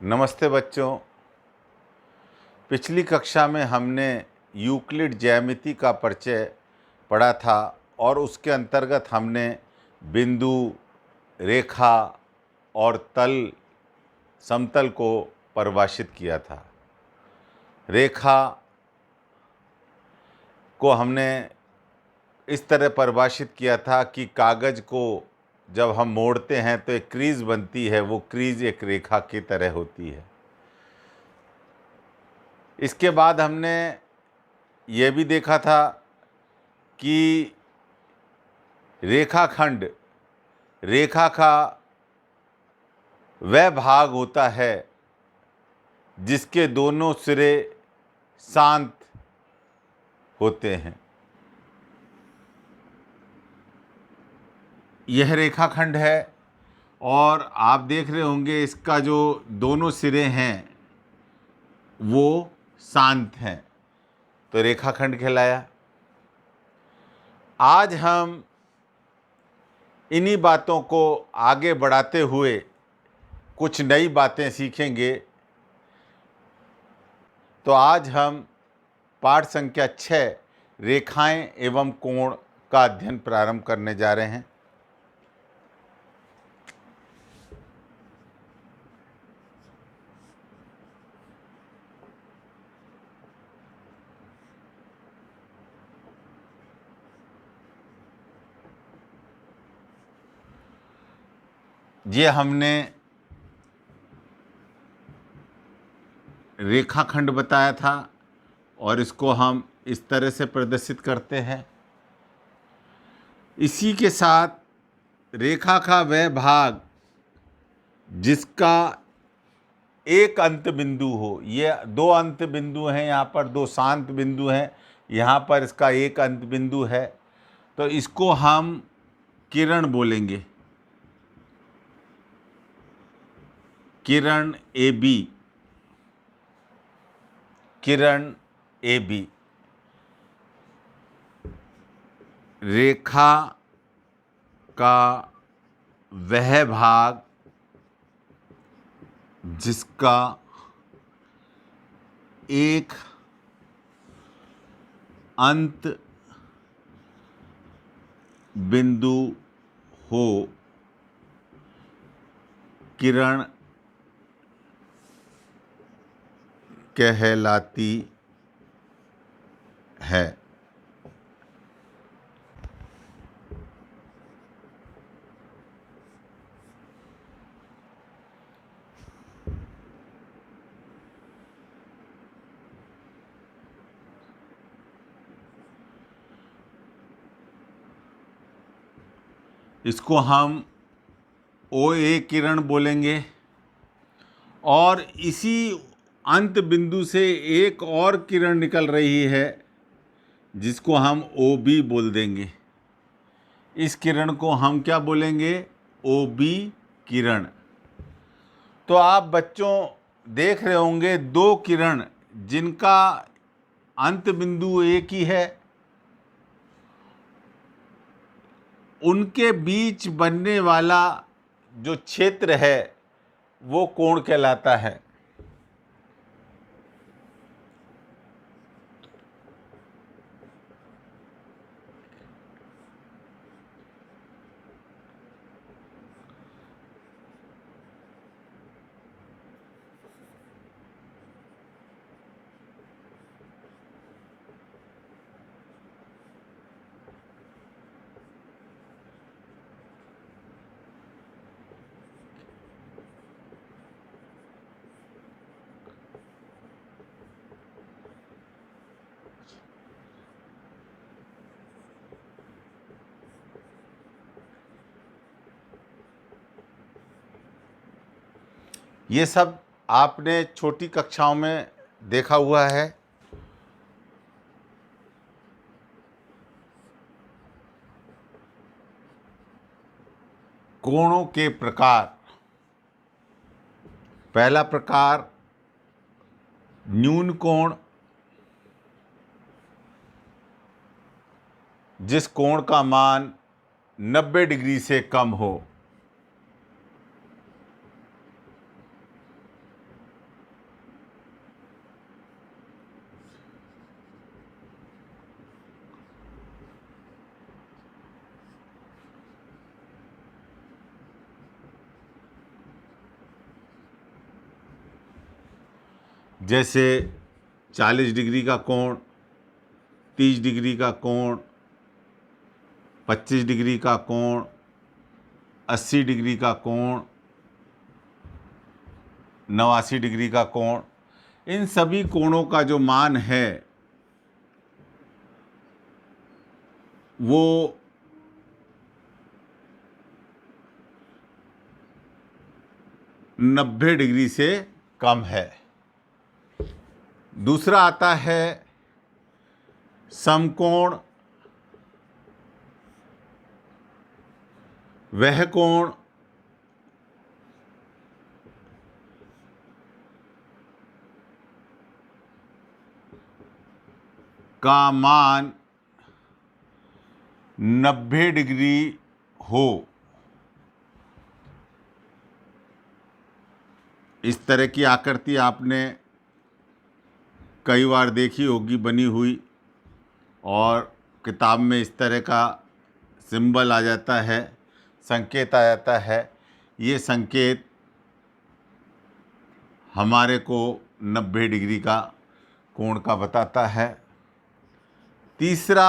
नमस्ते बच्चों। पिछली कक्षा में हमने यूक्लिड ज्यामिति का परिचय पढ़ा था और उसके अंतर्गत हमने बिंदु, रेखा और तल, समतल को परिभाषित किया था। रेखा को हमने इस तरह परिभाषित किया था कि कागज़ को जब हम मोड़ते हैं तो एक क्रीज बनती है, वो क्रीज एक रेखा की तरह होती है। इसके बाद हमने ये भी देखा था कि रेखाखंड रेखा का वह भाग होता है जिसके दोनों सिरे शांत होते हैं। यह रेखाखंड है और आप देख रहे होंगे इसका जो दोनों सिरे हैं वो शांत हैं, तो रेखाखंड कहलाया। आज हम इन्हीं बातों को आगे बढ़ाते हुए कुछ नई बातें सीखेंगे। तो आज हम पाठ संख्या 6 रेखाएं एवं कोण का अध्ययन प्रारंभ करने जा रहे हैं। ये हमने रेखाखंड बताया था और इसको हम इस तरह से प्रदर्शित करते हैं। इसी के साथ रेखा का वह भाग जिसका एक अंत बिंदु हो, ये दो अंत बिंदु हैं, यहाँ पर दो शांत बिंदु हैं, यहाँ पर इसका एक अंत बिंदु है, तो इसको हम किरण बोलेंगे। किरण A B, Kiran A B. रेखा का वह भाग जिसका एक अंत बिंदु हो, किरण कहलाती है। इसको हम ओ ए किरण बोलेंगे और इसी अंत बिंदु से एक और किरण निकल रही है जिसको हम ओ बी बोल देंगे। इस किरण को हम क्या बोलेंगे? ओ बी किरण। तो आप बच्चों देख रहे होंगे दो किरण जिनका अंत बिंदु एक ही है, उनके बीच बनने वाला जो क्षेत्र है वो कोण कहलाता है। ये सब आपने छोटी कक्षाओं में देखा हुआ है। कोणों के प्रकार। पहला प्रकार न्यून कोण, जिस कोण का मान 90 डिग्री से कम हो। जैसे 40 डिग्री का कोण, 30 डिग्री का कोण, 25 डिग्री का कोण, 80 डिग्री का कोण, 89 डिग्री का कोण, इन सभी कोणों का जो मान है वो 90 डिग्री से कम है। दूसरा आता है समकोण। वह कोण का मान 90 डिग्री हो। इस तरह की आकृति आपने कई बार देखी होगी बनी हुई, और किताब में इस तरह का सिंबल आ जाता है, संकेत आ जाता है। ये संकेत हमारे को 90 डिग्री का कोण का बताता है। तीसरा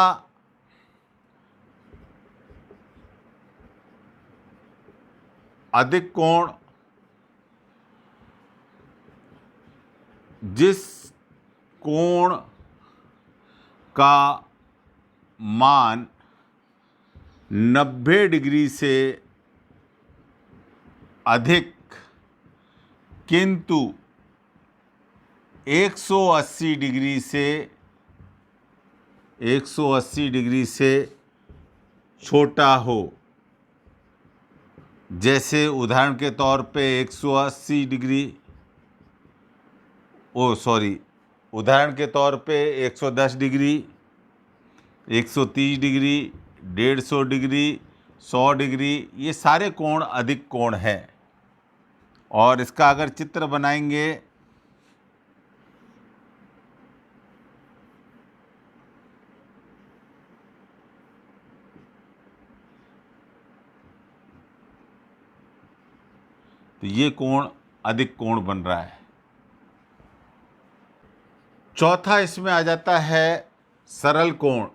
अधिक कोण, जिस कोण का मान 90 डिग्री से अधिक किंतु 180 डिग्री से छोटा हो। जैसे उदाहरण के तौर पे 180 डिग्री, उदाहरण के तौर पे 110 डिग्री, 130 डिग्री, 150 डिग्री, 100 डिग्री, ये सारे कोण अधिक कोण हैं। और इसका अगर चित्र बनाएंगे तो ये कोण अधिक कोण बन रहा है। चौथा इसमें आ जाता है सरल कोण।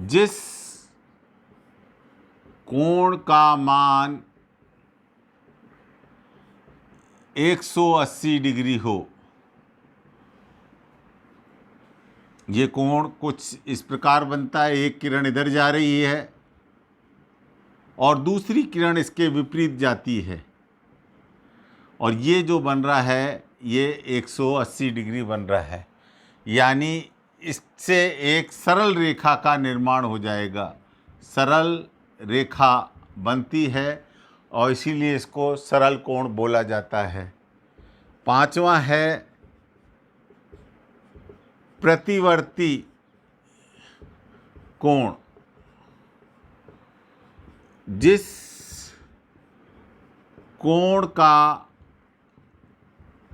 जिस कोण का मान 180 डिग्री हो। ये कोण कुछ इस प्रकार बनता है, एक किरण इधर जा रही है और दूसरी किरण इसके विपरीत जाती है, और ये जो बन रहा है ये 180 डिग्री बन रहा है। यानी इससे एक सरल रेखा का निर्माण हो जाएगा, सरल रेखा बनती है और इसीलिए इसको सरल कोण बोला जाता है। पांचवा है प्रतिवर्ती कोण। जिस कोण का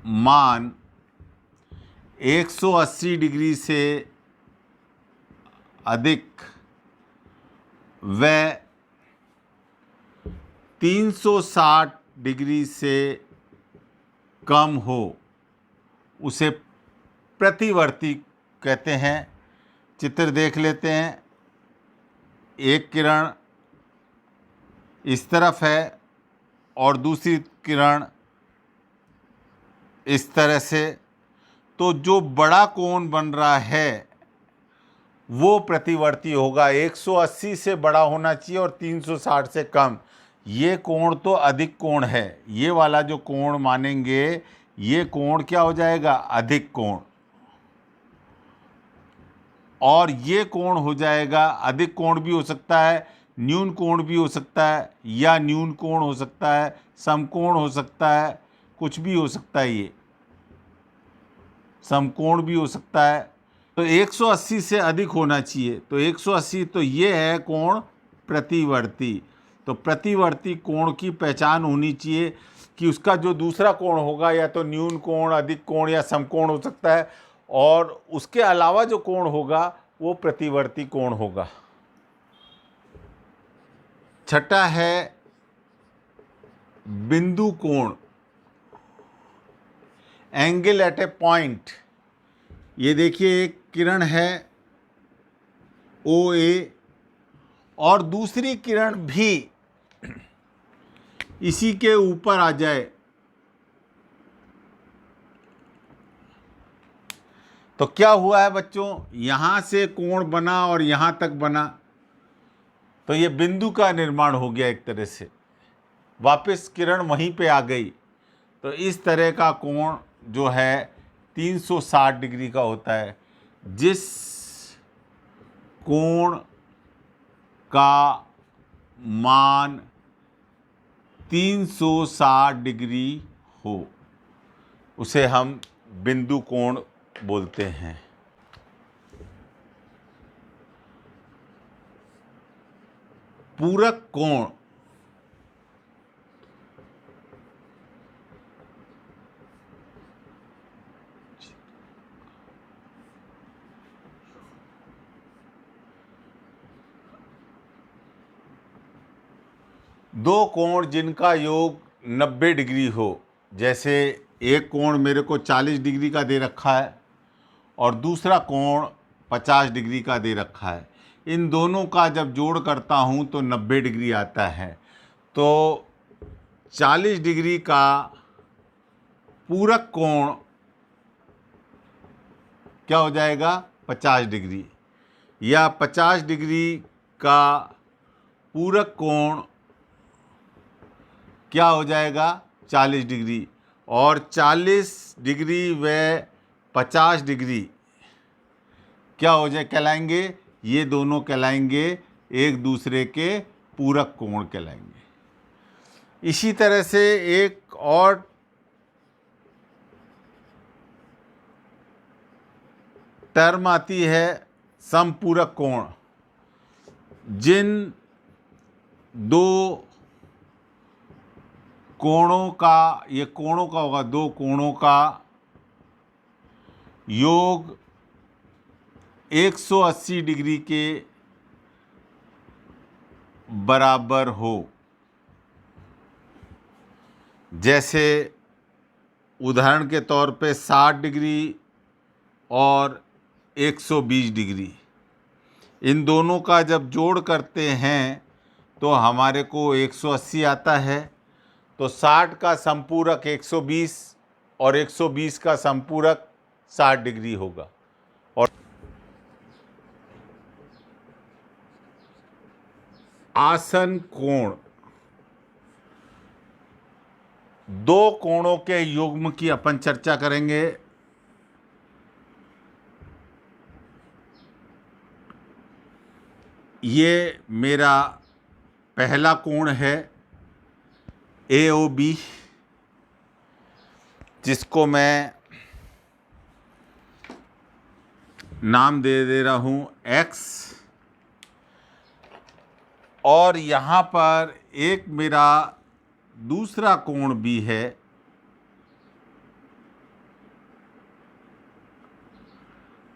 मान 180 डिग्री से अधिक व 360 डिग्री से कम हो उसे प्रतिवर्ती कहते हैं। चित्र देख लेते हैं। एक किरण इस तरफ है और दूसरी किरण इस तरह से, तो जो बड़ा कोण बन रहा है वो प्रतिवर्ती होगा। 180 से बड़ा होना चाहिए और 360 से कम। ये कोण तो अधिक कोण है, ये वाला जो कोण मानेंगे ये कोण क्या हो जाएगा, अधिक कोण। और ये कोण हो जाएगा, अधिक कोण भी हो सकता है, न्यून कोण भी हो सकता है, या न्यून कोण हो सकता है, समकोण हो सकता है, कुछ भी हो सकता है। ये समकोण भी हो सकता है। तो 180 से अधिक होना चाहिए, तो 180, तो ये है कोण प्रतिवर्ती। तो प्रतिवर्ती कोण की पहचान होनी चाहिए कि उसका जो दूसरा कोण होगा या तो न्यून कोण, अधिक कोण या समकोण हो सकता है, और उसके अलावा जो कोण होगा वो प्रतिवर्ती कोण होगा। छठा है बिंदु कोण, एंगल एट ए पॉइंट। ये देखिए एक किरण है ओ ए और दूसरी किरण भी इसी के ऊपर आ जाए तो क्या हुआ है बच्चों, यहां से कोण बना और यहां तक बना, तो ये बिंदु का निर्माण हो गया एक तरह से, वापस किरण वहीं पे आ गई। तो इस तरह का कोण जो है 360 डिग्री का होता है। जिस कोण का मान 360 डिग्री हो उसे हम बिंदु कोण बोलते हैं। पूरक कोण, दो कोण जिनका योग 90 डिग्री हो, जैसे एक कोण मेरे को 40 डिग्री का दे रखा है और दूसरा कोण 50 डिग्री का दे रखा है। इन दोनों का जब जोड़ करता हूं तो 90 डिग्री आता है। तो 40 डिग्री का पूरक कोण क्या हो जाएगा, 50 डिग्री, या 50 डिग्री का पूरक कोण क्या हो जाएगा, 40 डिग्री, और 40 डिग्री व 50 डिग्री क्या हो जाए कहलाएंगे, ये दोनों कहलाएंगे एक दूसरे के पूरक कोण कहलाएंगे। इसी तरह से एक और टर्म आती है समपूरक कोण। जिन दो कोणों का, ये कोणों का होगा, दो कोणों का योग 180 डिग्री के बराबर हो, जैसे उदाहरण के तौर पे 60 डिग्री और 120 डिग्री, इन दोनों का जब जोड़ करते हैं तो हमारे को 180 आता है। तो 60 का संपूरक 120 और 120 का संपूरक 60 डिग्री होगा। और आसन कोण, दो कोणों के युग्म की अपन चर्चा करेंगे। ये मेरा पहला कोण है AOB, जिसको मैं नाम दे रहा हूं X, और यहाँ पर एक मेरा दूसरा कोण भी है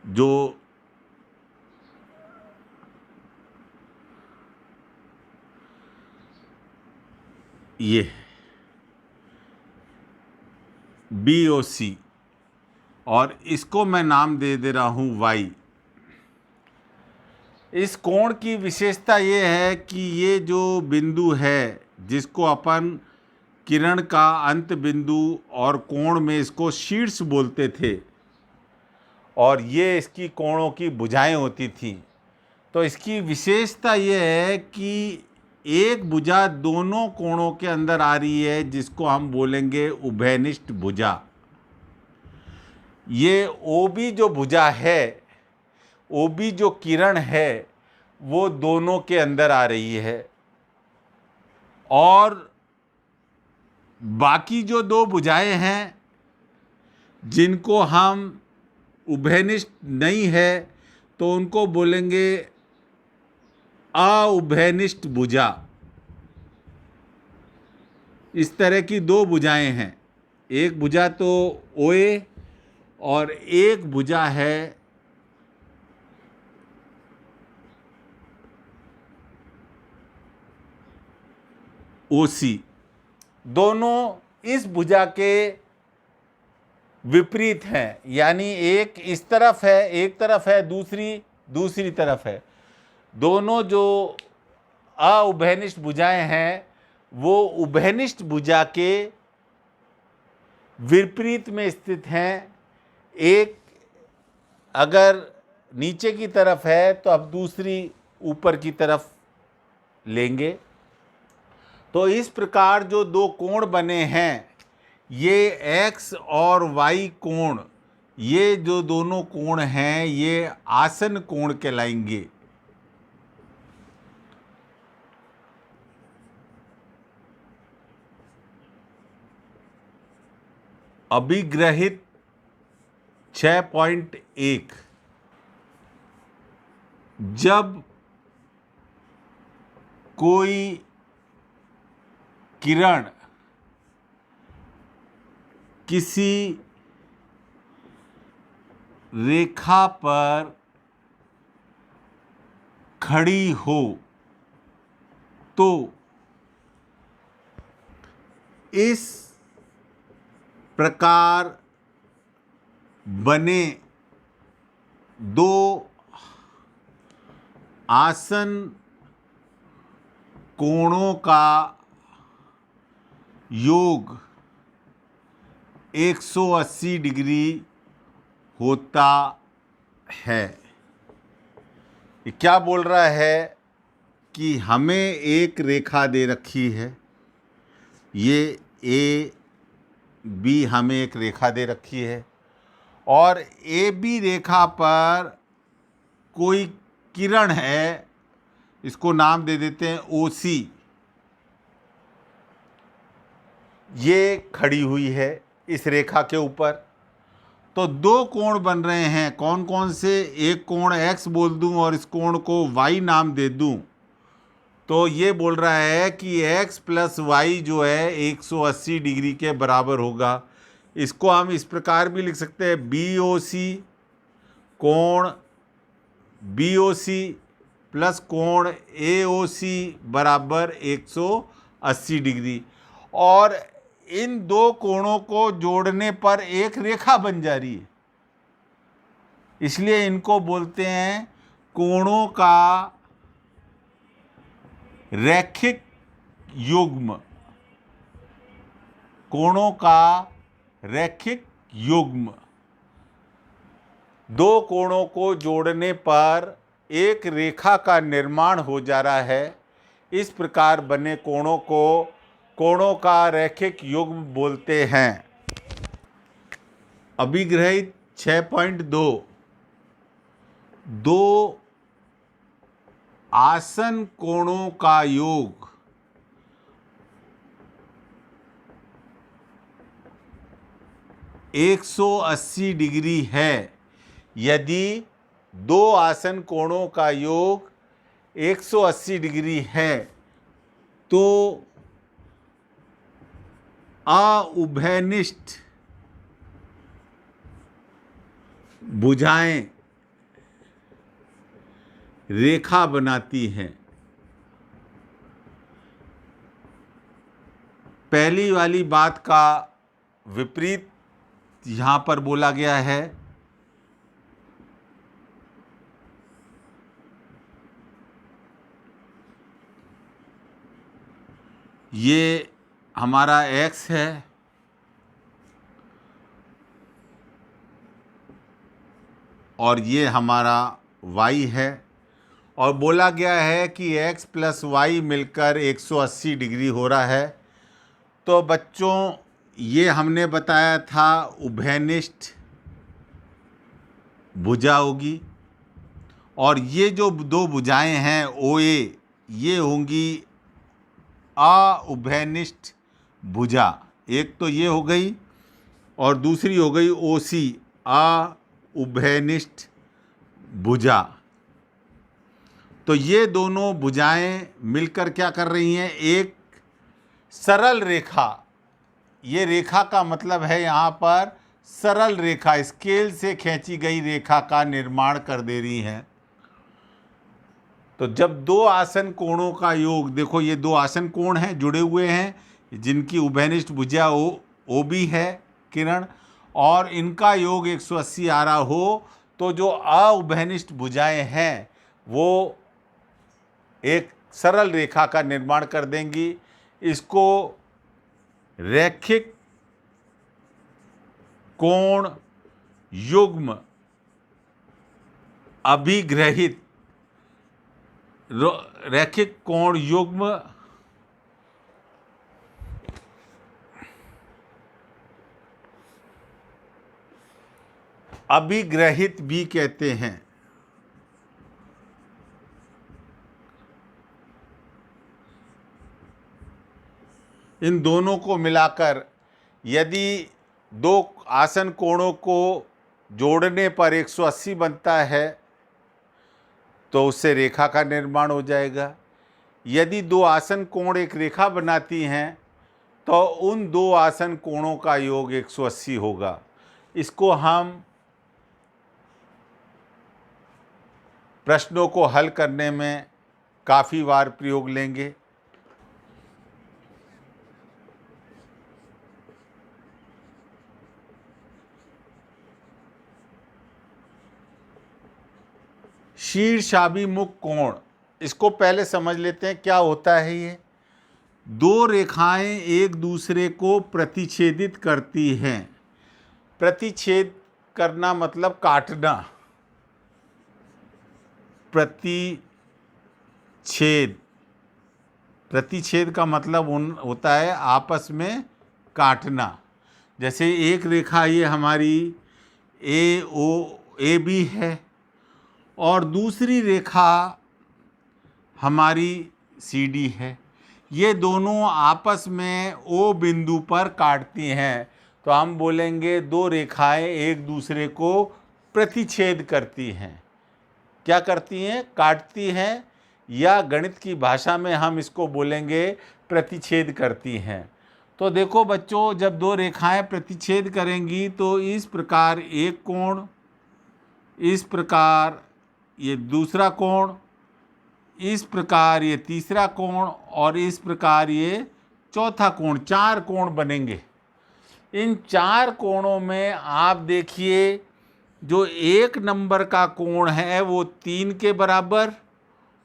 जो ये BOC, और इसको मैं नाम दे रहा हूं Y। इस कोण की विशेषता ये है कि ये जो बिंदु है जिसको अपन किरण का अंत बिंदु और कोण में इसको शीर्ष बोलते थे, और ये इसकी कोणों की भुजाएं होती थी। तो इसकी विशेषता ये है कि एक भुजा दोनों कोणों के अंदर आ रही है, जिसको हम बोलेंगे उभयनिष्ठ भुजा। ये OB जो भुजा है, OB जो किरण है, वो दोनों के अंदर आ रही है, और बाकी जो दो भुजाएं हैं जिनको हम उभयनिष्ठ नहीं है तो उनको बोलेंगे अउभयनिष्ठ भुजा। इस तरह की दो भुजाएं हैं, एक भुजा तो OA और एक भुजा है OC। दोनों इस भुजा के विपरीत हैं, यानी एक इस तरफ है, एक तरफ है, दूसरी तरफ है। दोनों जो अउभयनिष्ठ भुजाएं हैं वो उभयनिष्ठ भुजा के विपरीत में स्थित हैं। एक अगर नीचे की तरफ है तो अब दूसरी ऊपर की तरफ लेंगे। तो इस प्रकार जो दो कोण बने हैं, ये x और y कोण, ये जो दोनों कोण हैं ये आसन कोण कहलाएंगे। अभिग्रहित 6.1 जब कोई किरण किसी रेखा पर खड़ी हो तो इस प्रकार बने दो आसन कोणों का योग 180 डिग्री होता है। ये क्या बोल रहा है कि हमें एक रेखा दे रखी है, ये ए बी हमें एक रेखा दे रखी है और ए बी रेखा पर कोई किरण है, इसको नाम दे देते हैं OC। ये खड़ी हुई है इस रेखा के ऊपर। तो दो कोण बन रहे हैं, कौन कौन से? एक कोण x बोल दूं और इस कोण को y नाम दे दूं तो ये बोल रहा है कि x प्लस y जो है 180 डिग्री के बराबर होगा। इसको हम इस प्रकार भी लिख सकते हैं, BOC कोण BOC प्लस कोण AOC बराबर 180 डिग्री। और इन दो कोणों को जोड़ने पर एक रेखा बन जा रही है, इसलिए इनको बोलते हैं कोणों का रैखिक युग्म। कोणों का रैखिक युग्म, दो कोणों को जोड़ने पर एक रेखा का निर्माण हो जा रहा है। इस प्रकार बने कोणों को कोणों का रैखिक युग्म बोलते हैं। अभिग्रहित 6.2 दो आसन कोणों का योग 180 डिग्री है। यदि दो आसन कोणों का योग 180 डिग्री है तो अउभयनिष्ठ भुजाएं रेखा बनाती हैं। पहली वाली बात का विपरीत यहाँ पर बोला गया है। ये हमारा x है और ये हमारा y है और बोला गया है कि x प्लस y मिलकर 180 डिग्री हो रहा है। तो बच्चों ये हमने बताया था उभयनिष्ठ भुजा होगी और ये जो दो भुजाएं हैं OA ये होंगी अउभयनिष्ठ भुजा। एक तो ये हो गई और दूसरी हो गई OC अउभयनिष्ठ भुजा। तो ये दोनों भुजाएं मिलकर क्या कर रही हैं? एक सरल रेखा, ये रेखा का मतलब है यहाँ पर सरल रेखा, स्केल से खींची गई रेखा का निर्माण कर दे रही हैं। तो जब दो आसन कोणों का योग, देखो ये दो आसन कोण हैं जुड़े हुए हैं, जिनकी उभयनिष्ठ भुजा ओ बी है किरण, और इनका योग 180 आ रहा हो, तो जो अउभयनिष्ठ भुजाएं हैं वो एक सरल रेखा का निर्माण कर देंगी। इसको रैखिक कोण युग्म अभिग्रहित रैखिक कोण युग्म अभिग्रहित भी कहते हैं। इन दोनों को मिलाकर यदि दो आसन कोणों को जोड़ने पर 180 बनता है तो उससे रेखा का निर्माण हो जाएगा। यदि दो आसन कोण एक रेखा बनाती हैं तो उन दो आसन कोणों का योग 180 होगा। इसको हम प्रश्नों को हल करने में काफ़ी बार प्रयोग लेंगे। शीर्षाभिमुख कोण, इसको पहले समझ लेते हैं क्या होता है। ये दो रेखाएं एक दूसरे को प्रतिच्छेदित करती हैं। प्रतिच्छेद करना मतलब काटना। प्रतिच्छेद का मतलब होता है आपस में काटना। जैसे एक रेखा ये हमारी ए बी है और दूसरी रेखा हमारी सी डी है। ये दोनों आपस में ओ बिंदु पर काटती हैं, तो हम बोलेंगे दो रेखाएं एक दूसरे को प्रतिच्छेद करती हैं। क्या करती हैं? काटती हैं, या गणित की भाषा में हम इसको बोलेंगे प्रतिच्छेद करती हैं। तो देखो बच्चों, जब दो रेखाएं प्रतिच्छेद करेंगी तो इस प्रकार एक कोण, इस प्रकार ये दूसरा कोण, इस प्रकार ये तीसरा कोण और इस प्रकार ये चौथा कोण, चार कोण बनेंगे। इन चार कोणों में आप देखिए, जो एक नंबर का कोण है वो 3 के बराबर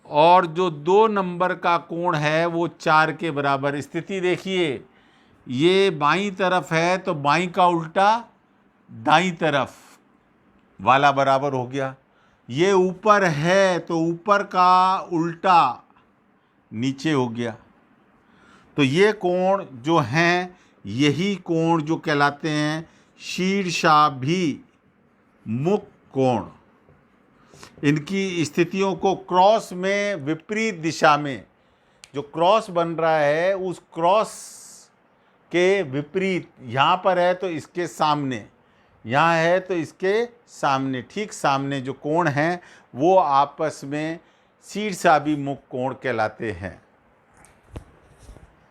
और जो 2 नंबर का कोण है वो 4 के बराबर। स्थिति देखिए, ये बाईं तरफ है तो बाईं का उल्टा दाईं तरफ वाला बराबर हो गया। ये ऊपर है तो ऊपर का उल्टा नीचे हो गया। तो ये कोण जो हैं, यही कोण जो कहलाते हैं शीर्षाभिमुख कोण। इनकी स्थितियों को क्रॉस में विपरीत दिशा में, जो क्रॉस बन रहा है उस क्रॉस के विपरीत, यहाँ पर है तो इसके सामने, यहाँ है तो इसके सामने, ठीक सामने जो कोण हैं वो आपस में शीर्षाभिमुख कोण कहलाते हैं।